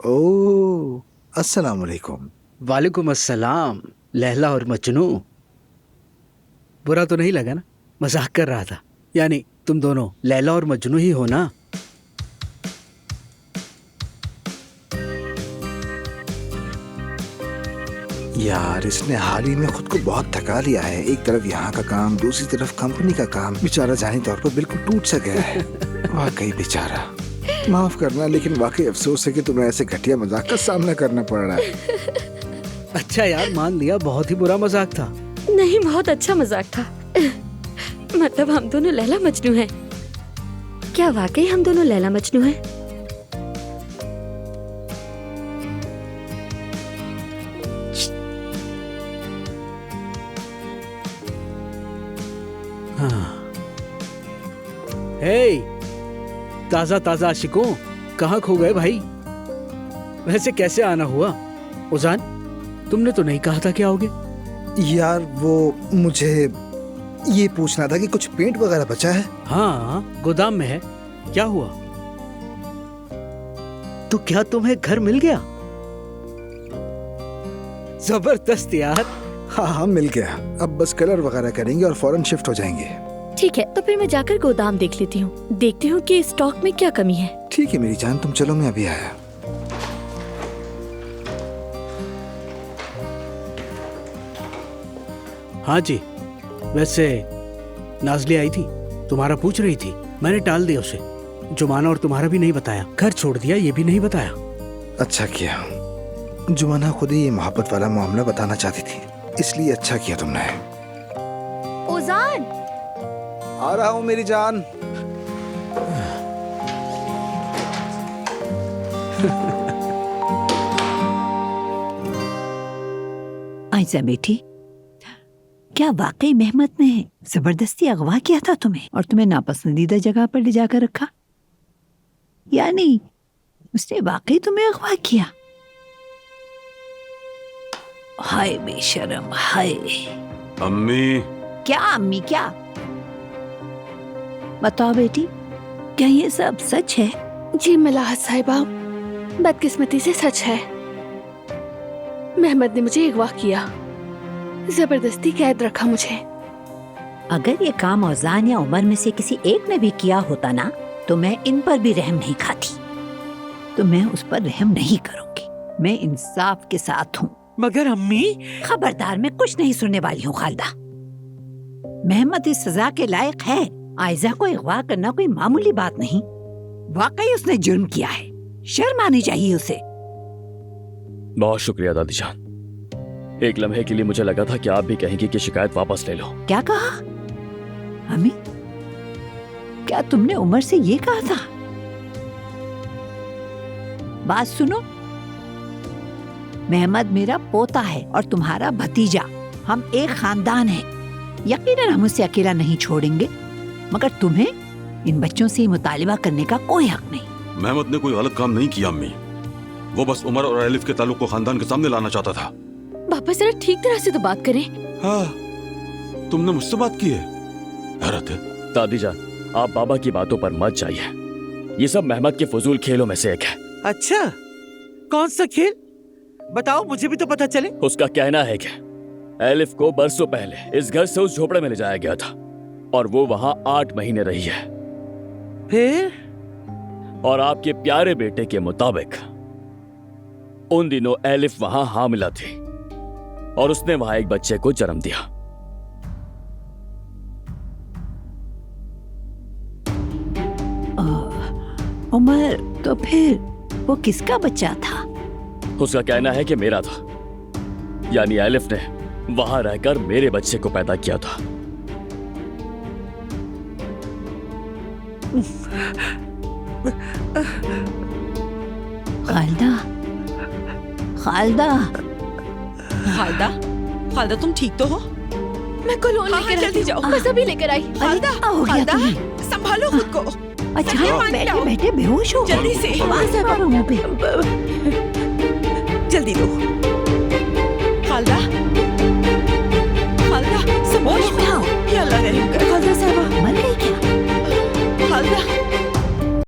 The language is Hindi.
ओह, अस्सलाम वालेकुम। वालेकुम अस्सलाम। लैला और मजनू, बुरा तो नहीं लगा ना? मजाक कर रहा था। यानी तुम दोनों लैला और मजनू ही हो ना? यार इसने हाल ही में खुद को बहुत थका लिया है। एक तरफ यहाँ का काम, दूसरी तरफ कंपनी का काम। बेचारा जानी तौर पर बिल्कुल टूट सा गया है। वाकई बेचारा। माफ करना, लेकिन वाकई अफसोस है कि तुम्हें ऐसे घटिया मजाक का सामना करना पड़ रहा है। अच्छा यार, मान लिया बहुत ही बुरा मजाक था। नहीं, बहुत अच्छा मजाक था। मतलब हम दोनों लैला मजनू हैं। क्या वाकई हम दोनों लैला मजनू हैं? हाँ। हे, ताजा ताजा आशिकों, कहाँ खो गए भाई? वैसे कैसे आना हुआ? उजान, तुमने तो नहीं कहा था कि आओगे। यार वो मुझे ये पूछना था कि कुछ पेंट वगैरह बचा है? हाँ, गोदाम में है। क्या हुआ? तो क्या तुम्हें घर मिल गया? जबरदस्त यार। हाँ हाँ, मिल गया। अब बस कलर वगैरह करेंगे और फौरन शिफ्ट हो जाएंगे। ठीक है, तो फिर मैं जाकर गोदाम देख लेती हूँ। देखती हूँ कि स्टॉक में क्या कमी है। ठीक है मेरी जान, तुम चलो, मैं अभी आया। हाँ जी, वैसे नाज़ली आई थी, तुम्हारा पूछ रही थी। मैंने टाल दिया उसे। जुमाना और तुम्हारा भी नहीं बताया। घर छोड़ दिया, ये भी नहीं बताया। अच्छा किया। जुमाना खुद ही ये मोहब्बत वाला मामला बताना चाहती थी, इसलिए अच्छा किया तुमने। ओजान, आ रहा हूँ मेरी जान। आयशा बेटी, क्या वाकई मेहमत ने जबरदस्ती अगवा किया था तुम्हें और तुम्हें नापसंदीदा जगह पर ले जाकर रखा? यानी उसने वाकई तुम्हें अगवा किया? हाय बेशरम, हाय। अम्मी। क्या अम्मी, क्या? बताओ बेटी, क्या ये सब सच है? जी मलाहत साहिबा, बदकिस्मती से सच है। मेहमद ने मुझे अगवा किया, जबरदस्ती कैद रखा मुझे। अगर ये काम औजान या उमर में से किसी एक ने भी किया होता ना, तो मैं इन पर भी रहम नहीं खाती। तो मैं उस पर रहम नहीं करूंगी। मैं इंसाफ के साथ हूँ। मगर अम्मी। खबरदार, मैं कुछ नहीं सुनने वाली हूँ खालदा। मेहमद इस सजा के लायक है। आयजा को अगवा करना कोई मामूली बात नहीं। वाकई उसने जुर्म किया है, शर्म आनी चाहिए उसे। बहुत शुक्रिया दादी जान। एक लम्हे के लिए मुझे लगा था कि आप भी कहेंगी कि शिकायत वापस ले लो। क्या कहा? अम्मी, क्या तुमने उमर से ये कहा था? बात सुनो, मेहमद मेरा पोता है और तुम्हारा भतीजा। हम एक खानदान हैं। यकीनन हम उसे अकेला नहीं छोड़ेंगे, मगर तुम्हें इन बच्चों से मुतालिबा करने का कोई हक नहीं। मेहमद ने कोई गलत काम नहीं किया अम्मी। वो बस उमर और एलिफ के ताल्लुक को खानदान के सामने लाना चाहता था। पापा जरा ठीक तरह से तो बात करें। हाँ, तुमने मुझसे बात की है? हैरत है। दादी जान, आप बाबा की बातों पर मत जाइए। ये सब मेहमद के फजूल खेलों में से एक है। अच्छा, कौन सा खेल? बताओ, मुझे भी तो पता चले। उसका कहना है कि एलिफ को बरसों पहले इस घर से उस झोपड़े में ले जाया गया था और वो वहां 8 महीने रही है। फिर? और आपके प्यारे बेटे के मुताबिक उन दिनों एलिफ वहां हामिला थी और उसने वहां एक बच्चे को जन्म दिया। उमर, तो फिर वो किसका बच्चा था? उसका कहना है कि मेरा था। यानी एलिफ ने वहां रहकर मेरे बच्चे को पैदा किया था। खालदा, खालदा, खालदा, खालदा तुम ठीक तो हो? मैं कोलोन लेकर जल्दी जाओ। बस अभी लेकर आई। खालदा, क्या हो गया खालदा, तुम्हें? संभालो खुद को। अचानक बैठे बैठे बेहोश हो गए। जल्दी से। आवाज आ रहा मुंह पे। जल्दी दो।